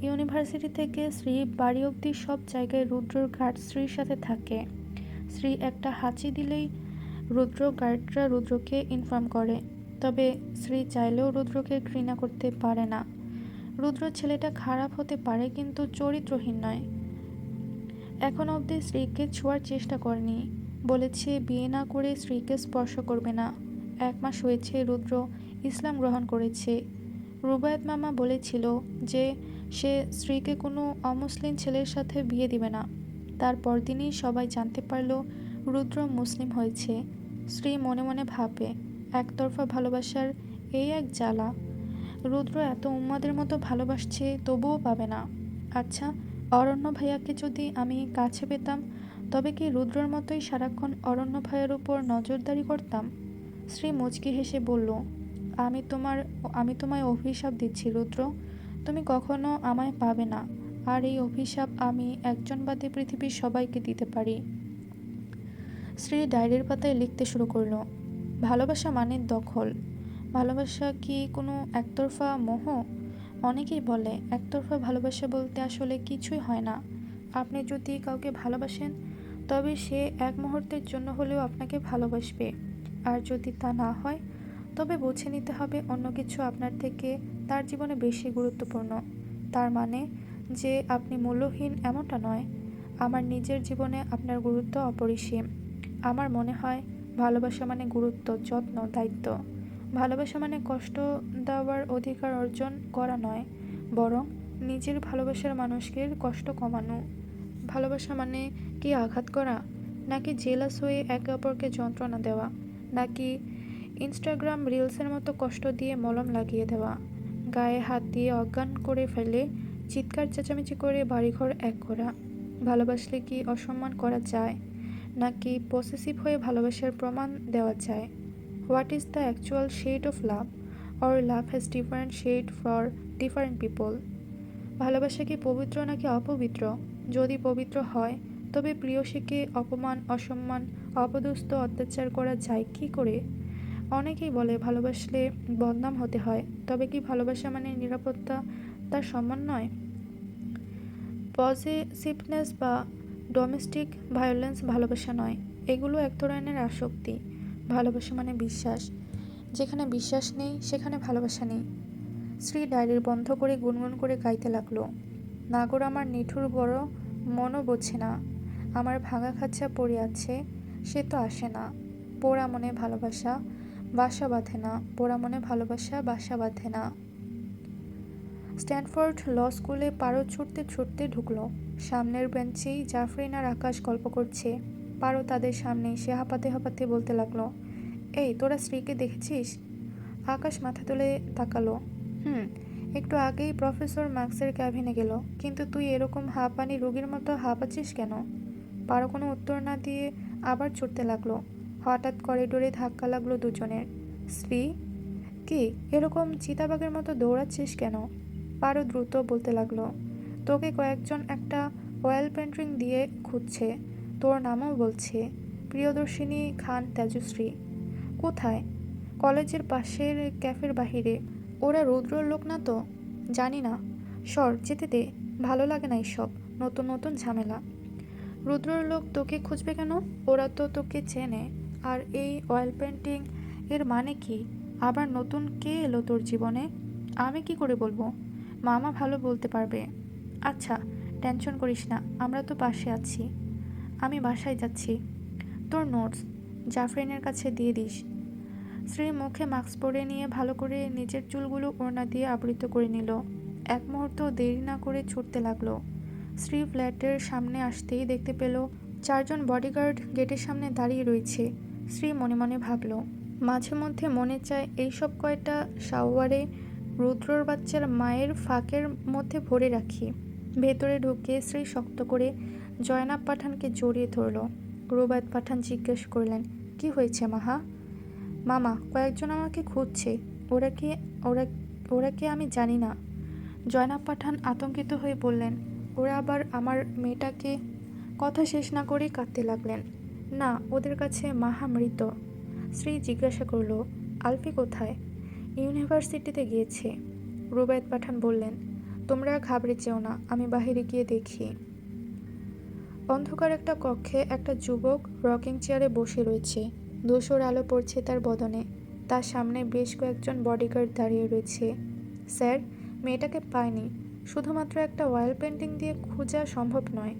ইউনিভার্সিটি থেকে শ্রী বাড়ি অবধি সব জায়গায় রুদ্রর গার্ড শ্রীর সাথে থাকে। শ্রী একটা হাঁচি দিলেই গার্ডরা রুদ্রকে ইনফর্ম করে। তবে শ্রী চাইলেও রুদ্রকে ঘৃণা করতে পারে না। রুদ্র ছেলেটা খারাপ হতে পারে, কিন্তু চরিত্রহীন নয়। এখন অবধি শ্রীকে ছোঁয়ার চেষ্টা করেনি। বলেছে বিয়ে না করে শ্রীকে স্পর্শ করবে না। 1 মাস হয়েছে রুদ্র ইসলাম গ্রহণ করেছে। রুবায়েত মামা বলেছিল যে সে শ্রীকে কোনো অমুসলিম ছেলের সাথে বিয়ে দিবে না। তার পরদিনই সবাই জানতে পারল রুদ্র মুসলিম হয়েছে। শ্রী মনে মনে ভাবে, একতরফা ভালোবাসার এই এক জ্বালা। রুদ্র এত উন্মাদের মতো ভালোবাসছে, তবুও পাবে না। আচ্ছা, অরণ্য ভাইয়াকে যদি আমি কাছে পেতাম, তবে কি রুদ্রর মতোই সারাক্ষণ অরণ্য ভাইয়ের উপর নজরদারি করতাম? শ্রী মুচকি হেসে বলল, আমি তোমায় অভিশাপ দিচ্ছি রুদ্র। তুমি কখনো আমায় পাবে না, আর এই অভিশাপ আমি একজন বাদে পৃথিবীর সবাইকে দিতে পারি। শ্রী ডায়েরির পাতায় লিখতে শুরু করলো, ভালোবাসা মানে দখল। ভালোবাসা কি কোনো একতরফা মোহ? অনেকেই বলে একতরফা ভালোবাসা বলতে আসলে কিছুই হয় না। আপনি যদি কাউকে ভালোবাসেন, তবে সে এক মুহূর্তের জন্য হলেও আপনাকে ভালোবাসবে। আর যদি তা না হয়, তবে বুঝে নিতে হবে অন্য কিছু আপনার থেকে তার জীবনে বেশি গুরুত্বপূর্ণ। তার মানে যে আপনি মূল্যহীন এমনটা নয়। আমার নিজের জীবনে আপনার গুরুত্ব অপরিসীম। আমার মনে হয় ভালোবাসা মানে গুরুত্ব, যত্ন, দায়িত্ব। ভালোবাসা মানে কষ্ট দেওয়ার অধিকার অর্জন করা নয়, বরং নিজের ভালোবাসার মানুষকে কষ্ট কমানো। ভালোবাসা মানে কি আঘাত করা, নাকি জেলাস হয়ে একে অপরকে যন্ত্রণা দেওয়া, নাকি ইনস্টাগ্রাম রিলসের মতো কষ্ট দিয়ে মলম লাগিয়ে দেওয়া, গায়ে হাত দিয়ে অজ্ঞান করে ফেলে চিৎকার চেঁচামেচি করে বাড়িঘর এক করা? ভালোবাসলে কি অসম্মান করা যায়, নাকি পসেসিভ হয়ে ভালোবাসার প্রমাণ দেওয়া যায়? What is the actual shade of love, or love has different shade for different people? ভালোবাসা কি পবিত্র নাকি অপবিত্র? যদি পবিত্র হয়, তবে প্রিয়সীকে অপমান, অসম্মান, অপদস্থ, অত্যাচার করা যায় কি করে? অনেকেই বলে ভালোবাসলে বদনাম হতে হয়। তবে কি ভালোবাসা মানে নিরাপত্তা, তার সম্মান নয়? পজিটিভনেস বা ডোমেস্টিক ভায়োলেন্স ভালোবাসা নয়, এগুলো এক ধরনের আসক্তি। ভালোবাসা মানে বিশ্বাস। যেখানে বিশ্বাস নেই, সেখানে ভালোবাসা নেই। শ্রী ডায়েরি বন্ধ করে গুনগুন করে গাইতে লাগলো, নাগর আমার নিঠুর বড়, মনও বোঝে না। আমার ভাঙা খাঁচা পড়ে আছে, সে তো আসে না। পোড়া মনে ভালোবাসা বাসা বাঁধে না, পোড়া মনে ভালোবাসা বাসা বাঁধে না। স্ট্যানফোর্ড ল স্কুলে পারো ছুটতে ছুটতে ঢুকলো। সামনের বেঞ্চেই জাফরিন আর আকাশ গল্প করছে। পারো তাদের সামনে সে হাঁপাতে হাঁপাতে বলতে লাগলো, এই তোরা শ্রীকে দেখেছিস? আকাশ মাথা তুলে তাকালো। একটু আগেই প্রফেসর ম্যাক্সের ক্যাবিনে গেল, কিন্তু তুই এরকম হাঁপানি রোগীর মতো হাঁপাচ্ছিস কেন? পারো কোনো উত্তর না দিয়ে আবার ছুটতে লাগলো। হঠাৎ করিডোরে ধাক্কা লাগলো দুজনের। শ্রী, কি এরকম চিতাবাঘের মতো দৌড়াচ্ছিস কেন? পারো দ্রুত বলতে লাগলো, তোকে কয়েকজন একটা অয়েল পেন্টিং দিয়ে খুঁজছে, তোর নামও বলছে, প্রিয়দর্শিনী খান তেজশ্রী। কোথায়? কলেজের পাশের ক্যাফের বাহিরে। ওরা রুদ্রর লোক না তো? জানি না। সর, যেতে দে। ভালো লাগে না এসব নতুন নতুন ঝামেলা। রুদ্রর লোক তোকে খুঁজবে কেন? ওরা তো তোকে চেনে। আর এই অয়েল পেন্টিং এর মানে কি? আবার নতুন কে এলো তোর জীবনে? আমি কি করে বলবো? মামা ভালো বলতে পারবে। আচ্ছা, টেনশন করিস না, আমরা তো পাশে আছি। আমি বাসায় যাচ্ছি। তোর নোটস জাফরিনের কাছে দিয়ে দিস। শ্রী মুখে মাস্ক পরে নিয়ে ভালো করে নিজের চুলগুলো ওড়না দিয়ে আবৃত করে নিল। এক মুহূর্ত দেরি না করে ছুটতে লাগলো। শ্রী ফ্ল্যাটের সামনে আসতেই দেখতে পেল 4 জন বডিগার্ড গেটের সামনে দাঁড়িয়ে রয়েছে। শ্রী মনে মনে ভাবল, মাঝে মধ্যে মনে চায় এইসব কয়টা শাওয়ারে রুদ্রর বাচ্চার মায়ের ফাঁকের মধ্যে ভরে রাখি। ভেতরে ঢুকে শ্রী শক্ত করে জয়নাব পাঠানকে জড়িয়ে ধরল। রুবায়েত পাঠান জিজ্ঞেস করলেন, কি হয়েছে মাহা? মামা, কয়েকজন আমাকে খুঁজছে। ওরা কে? ওরা ওরা কে আমি জানি না। জয়নাব পাঠান আতঙ্কিত হয়ে বললেন, ওরা আবার আমার মেয়েটাকে? কথা শেষ না করেই কাঁদতে লাগলেন। না, ওদের কাছে মাহা মৃত। শ্রী জিজ্ঞাসা করল, আলফি কোথায়? ইউনিভার্সিটিতে গিয়েছে। রুবায়েত পাঠান বললেন, তোমরা ঘাবড়ে যেও না, আমি বাহিরে গিয়ে দেখি। অন্ধকার একটা কক্ষে একটা যুবক রকিং চেয়ারে বসে রয়েছে। ধূসর আলো পড়ছে তার বদনে। তার সামনে বেশ কয়েকজন বডিগার্ড দাঁড়িয়ে রয়েছে। স্যার, মেয়েটাকে পায়নি। শুধুমাত্র একটা অয়েল পেন্টিং দিয়ে খোঁজা সম্ভব নয়।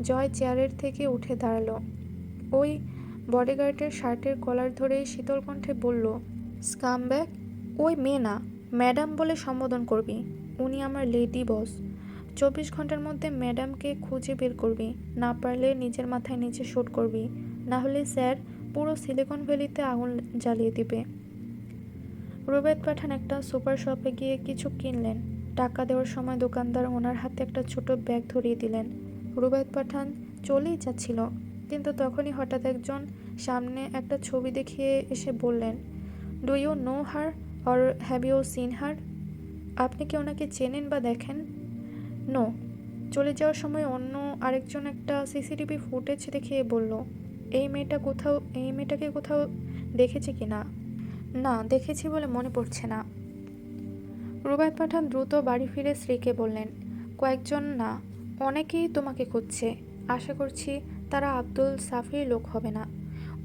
জয় চেয়ারের থেকে উঠে দাঁড়ালো। ওই বডিগার্ডের শার্টের কলার ধরে শীতল কণ্ঠে বলল, স্কামব্যাগ! ওই মেয়ে না, ম্যাডাম বলে সম্বোধন করবি। উনি আমার লেডি বস। 24 ঘন্টার মধ্যে ম্যাডামকে খুঁজে বের করবি। না পারলে নিজের মাথায় নিজে শুট করবি। না হলে স্যার পুরো সিলিকন ভ্যালিতে আগুন জ্বালিয়ে দিবে। রুবায়েত পাঠান একটা সুপার শপে গিয়ে কিছু কিনলেন। টাকা দেওয়ার সময় দোকানদার ওনার হাতে একটা ছোট ব্যাগ ধরিয়ে দিলেন। রুবায়েত পাঠান চলেই যাচ্ছিল, কিন্তু তখনই হঠাৎ একজন সামনে একটা ছবি দেখিয়ে এসে বললেন, do you know her or have you seen her? আপনি কি ওনাকে চেনেন বা দেখেন? নো। চলে যাওয়ার সময় অন্য আরেকজন একটা সিসিটিভি ফুটেজ দেখিয়ে বলল, এই মেয়েটাকে কোথাও দেখেছে কি না? না, দেখেছি বলে মনে পড়ছে না। রুবায়েত পাঠান দ্রুত বাড়ি ফিরে স্ত্রীকে বললেন, কয়েকজন না, অনেকেই তোমাকে খুঁজছে। আশা করছি তারা আব্দুল সাফির লোক হবে না।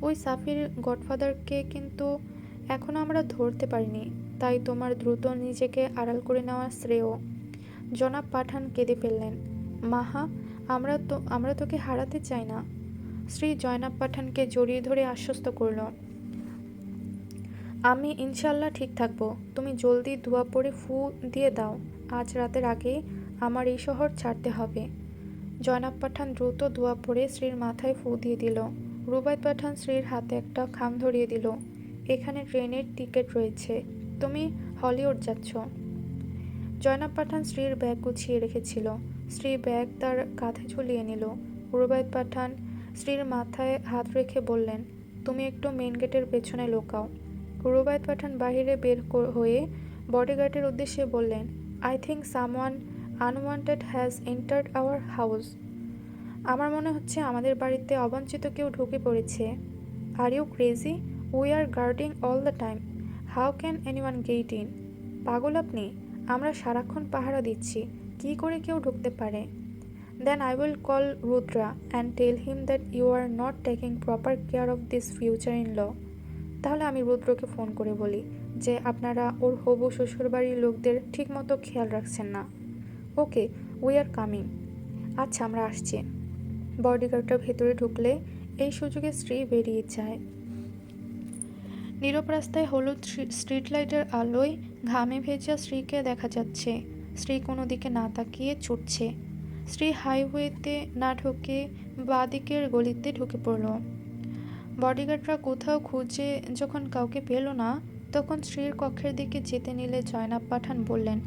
ওই সাফির গডফাদারকে কিন্তু এখনো আমরা ধরতে পারিনি, তাই তোমার দ্রুত নিজেকে আড়াল করে নেওয়া শ্রেয়। জনাব পাঠান কেঁদে ফেললেন, মাহা, আমরা তোকে হারাতে চাই না। শ্রী জয়নাব পাঠানকে জড়িয়ে ধরে আশ্বস্ত করল, আমি ইনশাল্লাহ ঠিক থাকবো। তুমি জলদি ধোয়া পড়ে ফু দিয়ে দাও। আজ রাতের আগেই আমার এই শহর ছাড়তে হবে। জয়নাব পাঠান দ্রুত ধোয়া পড়ে শ্রীর মাথায় ফু দিয়ে দিল। রুবায়েত পাঠান শ্রীর হাতে একটা খাম ধরিয়ে দিল, এখানে ট্রেনের টিকিট রয়েছে, তুমি হলিউড যাচ্ছ। জয়নাব পাঠান শ্রীর ব্যাগ গুছিয়ে রেখেছিল। শ্রী ব্যাগ তার কাঁধে ঝুলিয়ে নিল। রুবায়েত পাঠান শ্রীর মাথায় হাত রেখে বললেন, তুমি একটু মেন গেটের পেছনে লুকাও। রুবায়েত পাঠান বাহিরে বের হয়ে বডিগার্ডের উদ্দেশ্যে বললেন, I think someone unwanted has entered our house. আমার মনে হচ্ছে আমাদের বাড়িতে অবাঞ্ছিত কেউ ঢুকে পড়েছে। Are you crazy? We are guarding all the time. How can anyone get in? পাগল আপনি? আমরা সারাক্ষণ পাহারা দিচ্ছি, কি করে কেউ ঢুকতে পারে? Then I will call Rudra and tell him that you are not taking proper care of this future in law. তাহলে আমি রুদ্রকে ফোন করে বলি যে আপনারা ওর হবু শ্বশুরবাড়ির লোকদের ঠিকমতো খেয়াল রাখছেন না। ওকে, উই আর কামিং। আচ্ছা, আমরা আসছি। বডিগার্ডটা ভেতরে ঢুকলে এই সুযোগে স্ত্রী বেরিয়ে যায়। নীরব রাস্তায় হলুদ স্ট্রিট লাইটের আলোয় ঘামে ভেজা স্ত্রীকে দেখা যাচ্ছে। স্ত্রী কোনো দিকে না তাকিয়ে ছুটছে। স্ত্রী হাইওয়েতে না ঢুকে বাঁদিকের গলিতে ঢুকে পড়ল। বডিগার্ডরা কোথাও খুঁজে যখন কাউকে পেল না, তখন স্ত্রীর কক্ষের দিকে যেতে নিলে জয়নাব পাঠান বললেন,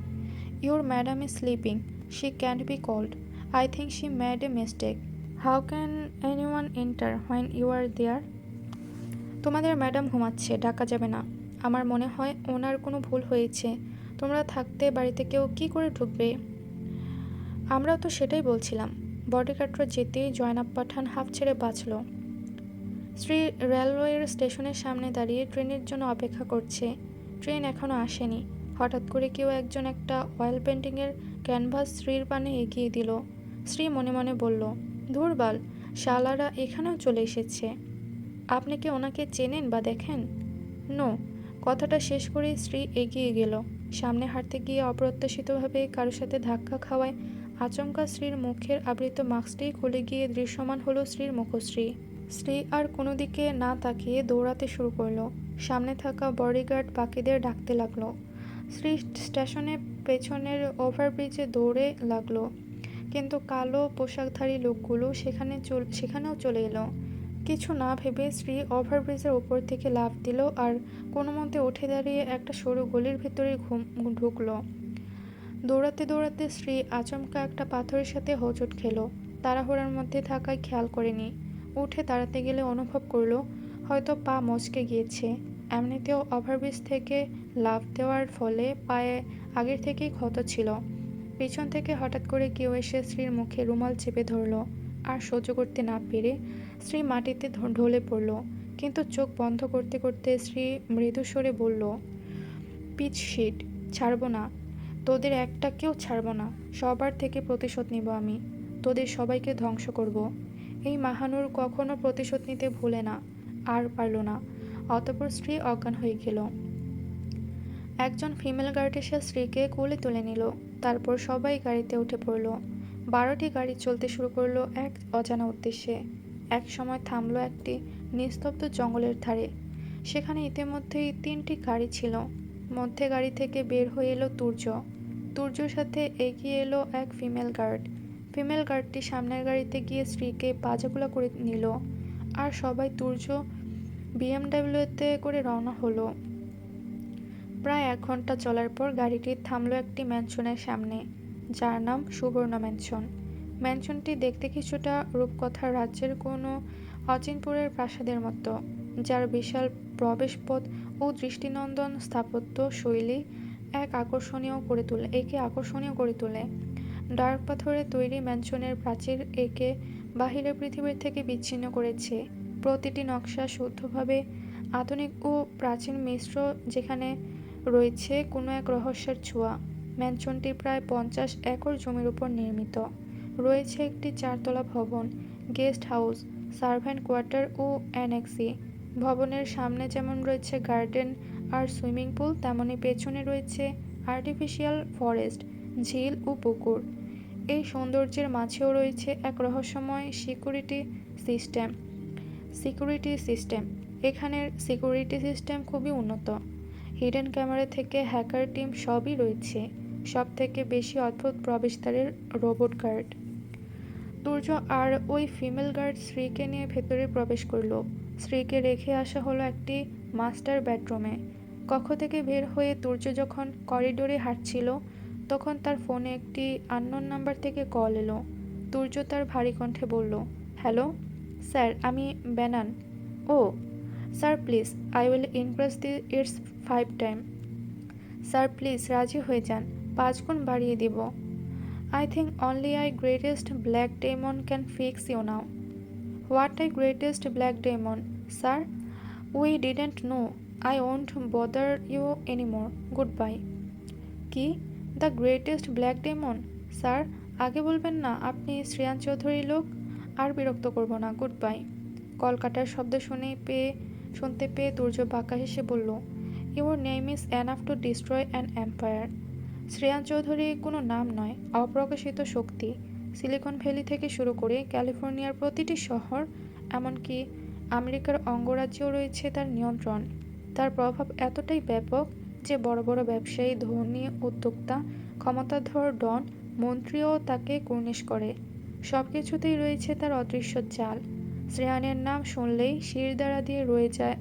your madam is sleeping, she can't be called. I think she made a mistake. How can anyone enter when you are there? তোমাদের ম্যাডাম ঘুমাচ্ছে, ডাকা যাবে না। আমার মনে হয় ওনার কোনো ভুল হয়েছে। তোমরা থাকতে বাড়িতে কেউ কী করে ঢুকবে? আমরাও তো সেটাই বলছিলাম। বডিগার্ডরা যেতেই জয়নাব পাঠান হাঁফ ছেড়ে বাঁচল। শ্রী রেলওয়ের স্টেশনের সামনে দাঁড়িয়ে ট্রেনের জন্য অপেক্ষা করছে। ট্রেন এখনও আসেনি। হঠাৎ করে কেউ একজন একটা অয়েল পেন্টিংয়ের ক্যানভাস শ্রীর পানে এগিয়ে দিল। শ্রী মনে মনে বলল, ধুরবাল, শালারা এখানেও চলে এসেছে। আপনি কি ওনাকে চেনেন বা দেখেন? নো। কথাটা শেষ করেই শ্রী এগিয়ে গেল। সামনে হাঁটতে গিয়ে অপ্রত্যাশিতভাবে কারোর সাথে ধাক্কা খাওয়ায় আচমকা শ্রীর মুখের আবৃত মাস্কটি খুলে গিয়ে দৃশ্যমান হলো শ্রীর মুখশ্রী। শ্রী আর কোনো দিকে না তাকিয়ে দৌড়াতে শুরু করলো। সামনে থাকা বডিগার্ড বাকিদের ডাকতে লাগলো। শ্রী স্টেশনে পেছনের ওভারব্রিজে দৌড়ে লাগলো, কিন্তু কালো পোশাকধারী লোকগুলো সেখানেও চলে এলো। কিছু না ভেবে শ্রী ওভারব্রিজের উপর থেকে লাফ দিল আর কোনো মতে উঠে দাঁড়িয়ে একটা সরু গলির ভেতরে ঢুকলো। দৌড়াতে দৌড়াতে শ্রী আচমকা একটা পাথরের সাথে হোঁচট খেলো। তাড়াহুড়ার মধ্যে থাকায় খেয়াল করেনি। উঠে দাঁড়াতে গেলে অনুভব করলো হয়তো পা মচকে গিয়েছে। এমনিতেও ওভারব্রিজ থেকে লাফ দেওয়ার ফলে পায়ে আগের থেকেই ক্ষত ছিল। পিছন থেকে হঠাৎ করে কেউ এসে শ্রীর মুখে রুমাল চেপে ধরলো। আর সহ্য করতে না পেরে শ্রী মাটিতে ঢলে পড়ল। কিন্তু চোখ বন্ধ করতে করতে শ্রী মৃদু স্বরে বলল, পিচ শিট, ছাড়বো না। তোদের একটাকেও ছাড়বো না। সবার থেকে প্রতিশোধ নিব আমি। তোদের সবাইকে ধ্বংস করব। এই মাহানুর কখনো প্রতিশোধ নিতে ভুলে না। আর পারল না। অতঃপর স্ত্রী অজ্ঞান হয়ে গেল। একজন ফিমেল গার্ড এসে স্ত্রীকে কোলে তুলে নিল। তারপর সবাই গাড়িতে উঠে পড়ল। 12টি গাড়ি চলতে শুরু করলো এক অজানা উদ্দেশ্যে। এক সময় থামলো একটি নিস্তব্ধ জঙ্গলের ধারে। সেখানে ইতিমধ্যেই 3টি গাড়ি ছিল। মধ্যে গাড়ি থেকে বের হয়ে এলো তুর্য। তুর্যর সাথে এগিয়ে এলো এক ফিমেল গার্ড। ফিমেল গার্ডটি সামনের গাড়িতে গিয়ে স্ত্রীকে পাজাগুলা করে নিল। আর সবাই তুর্য বিএমডাব্লিউতে করে রওনা হলো। প্রায় 1 ঘন্টা চলার পর গাড়িটি থামলো একটি ম্যানশনের সামনে, যার নাম সুবর্ণ ম্যানশন। ম্যানশনটি দেখতে কিছুটা রূপকথার রাজ্যের কোনো অচিনপুরের প্রাসাদের মতো, যার বিশাল প্রবেশপথ ও দৃষ্টিনন্দন স্থাপত্য শৈলী একে আকর্ষণীয় করে তোলে। ডার্ক পাথরে তৈরি ম্যানশনের প্রাচীর একে বাহিরের পৃথিবীর থেকে বিচ্ছিন্ন করেছে। প্রতিটি নকশা শুদ্ধভাবে আধুনিক ও প্রাচীন মিশ্র, যেখানে রয়েছে কোনো এক রহস্যের ছোঁয়া। ম্যানশনটি প্রায় 50 একর জমির উপর নির্মিত। রয়েছে একটি 4তলা ভবন, গেস্ট হাউস, সার্ভেন্ট কোয়ার্টার ও অ্যানেক্সি। ভবনের সামনে যেমন রয়েছে গার্ডেন আর সুইমিং পুল, তেমনি পেছনে রয়েছে আর্টিফিশিয়াল ফরেস্ট, ঝিল ও পুকুর। এই সৌন্দর্যের মাঝেও রয়েছে এক রহস্যময় সিকিউরিটি সিস্টেম। এখানের সিকিউরিটি সিস্টেম খুবই উন্নত। হিডেন ক্যামেরা থেকে হ্যাকার টিম সবই রয়েছে। সবথেকে বেশি অদ্ভুত প্রবেশদ্বারের রোবট গার্ড। তুর্য আর ওই ফিমেল গার্ড স্ত্রীকে নিয়ে ভেতরে প্রবেশ করলো। স্ত্রীকে রেখে আসা হলো একটি মাস্টার বেডরুমে। কক্ষ থেকে বের হয়ে তুর্য যখন করিডোরে হাঁটছিল, তখন তার ফোনে একটি আননোন নাম্বার থেকে কল এলো। তুর্য তার ভারী কণ্ঠে বলল, হ্যালো স্যার, আমি ব্যানান। ও sir, please, I will increase its 5 time. Sir please রাজি হয়ে যান, 5 গুণ বাড়িয়ে দিব। I think only a greatest black demon can fix you now. What a greatest black demon, sir? We didn't know. I won't bother you anymore. Goodbye. কি? The greatest black demon? Sir, আগে বলবেন না আপনি শ্রেয়ান চৌধুরী লোক? আর বিরক্ত করব না, good bye. Call কাটার শব্দ শুনতে পেয়ে তুর্য বাঁকা হেসে বলল, your name is enough to destroy an empire. Shreyan Chowdhury কোনো নাম নয়, অপ্রকাশিত শক্তি। সিলিকন ভ্যালি থেকে শুরু করে ক্যালিফোর্নিয়ার প্রতিটি শহর, এমনকি আমেরিকার অঙ্গরাজ্যেও রয়েছে তার নিয়ন্ত্রণ। তার প্রভাব এতটাই ব্যাপক যে বড় বড় ব্যবসায়ী, ধনী উদ্যোক্তা, ক্ষমতাধর ডন, মন্ত্রীও তাকে কুর্নিশ করে। সব কিছুতেই রয়েছে তার অদৃশ্য জাল। শ্রেয়ানের নাম শুনলেই শিরদাঁড়া দিয়ে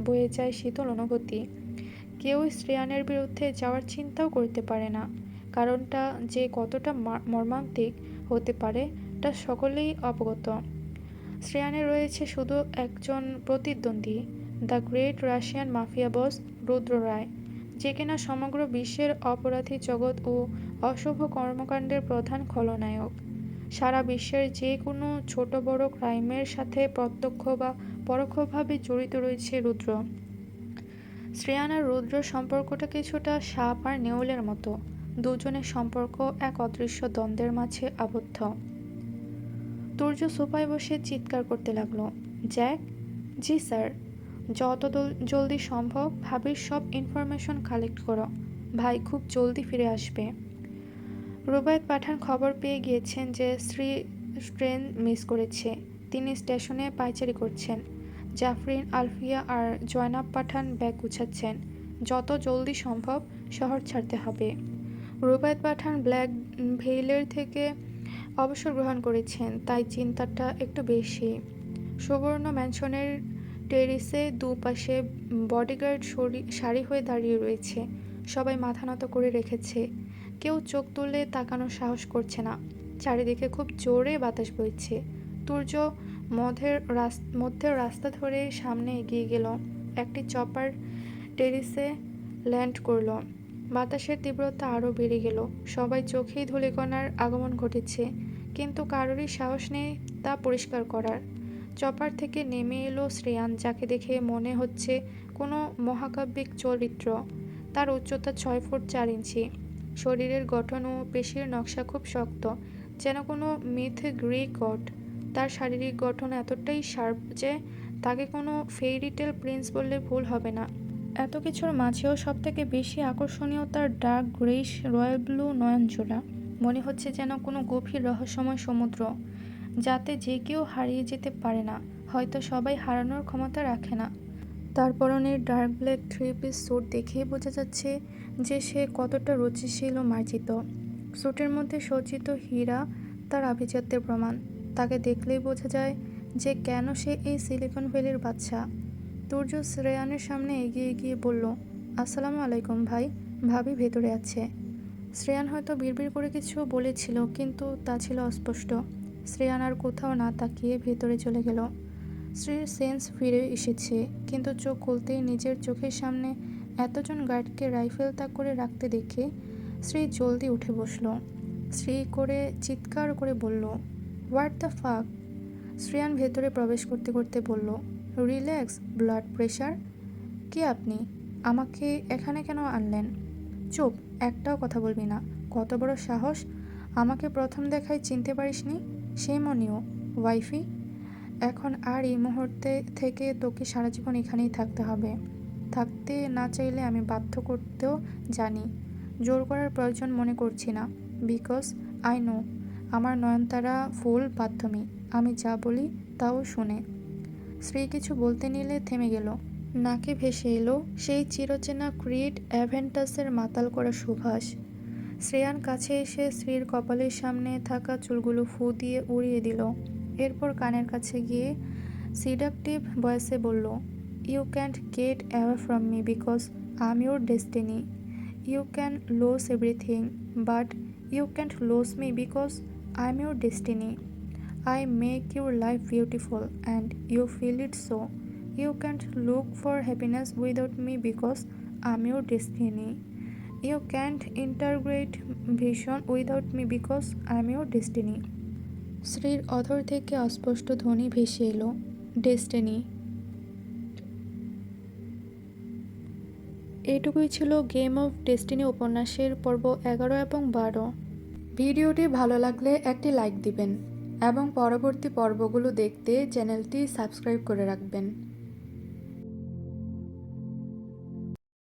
বয়ে যায় শীতল অনুভূতি। কেউই শ্রেয়ানের বিরুদ্ধে যাওয়ার চিন্তাও করতে পারে না। কারণটা যে কতটা মর্মান্তিক হতে পারে তা সকলেই অবগত। শ্রেয়ানে রয়েছে শুধু একজন প্রতিদ্বন্দ্বী, the great Russian mafia boss Rudra Roy, যে কিনা সমগ্র বিশ্বের অপরাধী জগৎ ও অশুভ কর্মকাণ্ডের প্রধান খলনায়ক। সারা বিশ্বের যে কোনো ছোট বড় ক্রাইমের সাথে প্রত্যক্ষ বা পরোক্ষভাবে জড়িত রয়েছে রুদ্র। শ্রেয়ান আর রুদ্র সম্পর্কটা কিছুটা সাপ আর নেউলের মতো। দুজনের সম্পর্ক এক অদৃশ্য দ্বন্দ্বের মাঝে আবদ্ধ। তুর্য সোফায় বসে চিৎকার করতে লাগলো, জ্যাক। জি স্যার। যত জলদি সম্ভব ভাবির সব ইনফরমেশন কালেক্ট করো। ভাই খুব জলদি ফিরে আসবে। রুবায়েত পাঠান খবর পেয়ে গিয়েছেন যে শ্রী ট্রেন মিস করেছে। তিনি স্টেশনে পায়চারি করছেন। জাফরিন, আলফিয়া আর জয়নাব পাঠান ব্যাগ গুছাচ্ছেন। যত জলদি সম্ভব শহর ছাড়তে হবে। রুবায়েত পাঠান ব্ল্যাক ভেইলের থেকে অবসর গ্রহণ করেছেন, তাই চিন্তাটা একটু বেশি। সুবর্ণ ম্যানশনের টেরিসে দুপাশে বডিগার্ড সারি হয়ে দাঁড়িয়ে রয়েছে। সবাই মাথা নত করে রেখেছে। কেউ চোখ তুলে তাকানোর সাহস করছে না। চারিদিকে খুব জোরে বাতাস বইছে। তুর্য মধ্যের রাস্তা ধরে সামনে এগিয়ে গেল। একটি চপার টেরিসে ল্যান্ড করল। বাতাসের তীব্রতা আরও বেড়ে গেল। সবাই চোখেই ধূলিকণার আগমন ঘটেছে, কিন্তু কারোরই সাহস নেই তা পরিষ্কার করার। চপার থেকে নেমে এলো শ্রেয়ান, যাকে দেখে মনে হচ্ছে কোনো মহাকাব্যিক চরিত্র। তার উচ্চতা 6 ফুট 4 ইঞ্চি। শরীরের গঠন ও পেশির নকশা খুব শক্ত, যেন কোনো মিথ গ্রিক গড। তার শারীরিক গঠন এতটাই শার্প যে তাকে কোনো ফেইরিটেল প্রিন্স বললে ভুল হবে না। এত কিছুর মাঝেও সবথেকে বেশি আকর্ষণীয় তার ডার্ক গ্রেইশ রয়্যাল ব্লু নয়নজোড়া। মনে হচ্ছে যেন কোনো গভীর রহস্যময় সমুদ্র, যাতে যে কেউ হারিয়ে যেতে পারে না, হয়তো সবাই হারানোর ক্ষমতা রাখে না। তার পরনের ডার্ক ব্ল্যাক 3 পিস স্যুট দেখেই বোঝা যাচ্ছে যে সে কতটা রুচিশীল ও মার্জিত। স্যুটের মধ্যে সজ্জিত হীরা তার আভিজাত্যের প্রমাণ। তাকে দেখলেই বোঝা যায় যে কেন সে এই সিলিকন ভ্যালির বাদশা। তুর্য শ্রেয়ানের সামনে এগিয়ে গিয়ে বলল, আসসালামু আলাইকুম ভাই, ভাবি ভেতরে আছে। শ্রেয়ান হয়তো বিড়বিড় করে কিছু বলেছিল, কিন্তু তা ছিল অস্পষ্ট। শ্রেয়ান আর কোথাও না তাকিয়ে ভেতরে চলে গেল। শ্রীর সেন্স ফিরে এসেছে, কিন্তু চোখ খুলতেই নিজের চোখের সামনে এতজন গার্ডকে রাইফেল তাক করে রাখতে দেখে শ্রী জলদি উঠে বসল। শ্রী করে চিৎকার করে বলল, হোয়াট দ্য ফাক। শ্রেয়ান ভেতরে প্রবেশ করতে করতে বলল, রিল্যাক্স, ব্লাড প্রেশার। কে আপনি? আমাকে এখানে কেন আনলেন? চুপ, একটাও কথা বলবি না। কত বড় সাহস! আমাকে প্রথম দেখায় চিনতে পারিসনি? সেই মনিও ওয়াইফি। এখন আর এই মুহূর্তে থেকে তোকে সারা জীবন এখানেই থাকতে হবে। থাকতে না চাইলে আমি বাধ্য করতেও জানি। জোর করার প্রয়োজন মনে করছি না, বিকজ আই নো আমার নয়নতারা ফুল বাধ্যমী। আমি যা বলি তাও শুনে। শ্রী কিছু বলতে নিলে থেমে গেল। নাকে ভেসে এলো সেই চিরচেনা ক্রিড অ্যাভেন্টাসের মাতাল করা সুবাস। শ্রেয়ান কাছে এসে শ্রীর কপালের সামনে থাকা চুলগুলো ফু দিয়ে উড়িয়ে দিল। এরপর কানের কাছে গিয়ে সিডাকটিভ ভয়েসে বলল, you can't get away from me because I am your destiny. You can lose everything, but you can't lose me because I am your destiny. I make your life beautiful and you feel it so. You can't look for happiness without me because I'm your destiny. You can't integrate vision without me because I'm your destiny. শ্রীর অধর থেকে অস্পষ্ট ধ্বনি ভেসে এলো, destiny. এইটুকুই ছিল game of destiny উপন্যাসের পর্ব 11 এবং 12। ভিডিওটি ভালো লাগলে একটি লাইক দিবেন এবং পরবর্তী পর্বগুলো দেখতে চ্যানেলটি সাবস্ক্রাইব করে রাখবেন।